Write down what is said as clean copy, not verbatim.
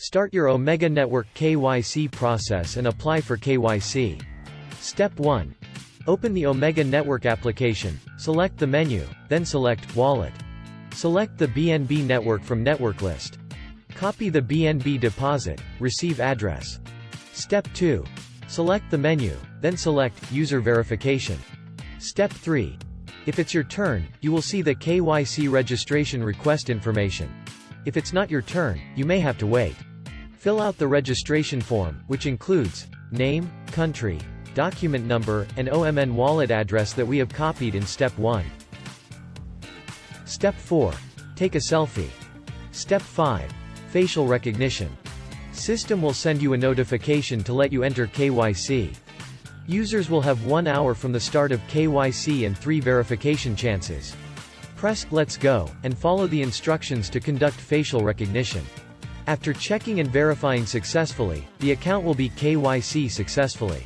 Start your Omega Network KYC process and apply for KYC. Step 1. Open the Omega Network application, select the menu, then select Wallet. Select the BNB network from Network List. Copy the BNB deposit, receive address. Step 2. Select the menu, then select User Verification. Step 3. If it's your turn, you will see the KYC registration request information. If it's not your turn, you may have to wait. Fill out the registration form, which includes name, country, document number, and OMN wallet address that we have copied in Step 1. Step 4. Take a selfie. Step 5. Facial recognition. System will send you a notification to let you enter KYC. Users will have 1 hour from the start of KYC and 3 verification chances. Press Let's Go, and follow the instructions to conduct facial recognition. After checking and verifying successfully, the account will be KYC successfully.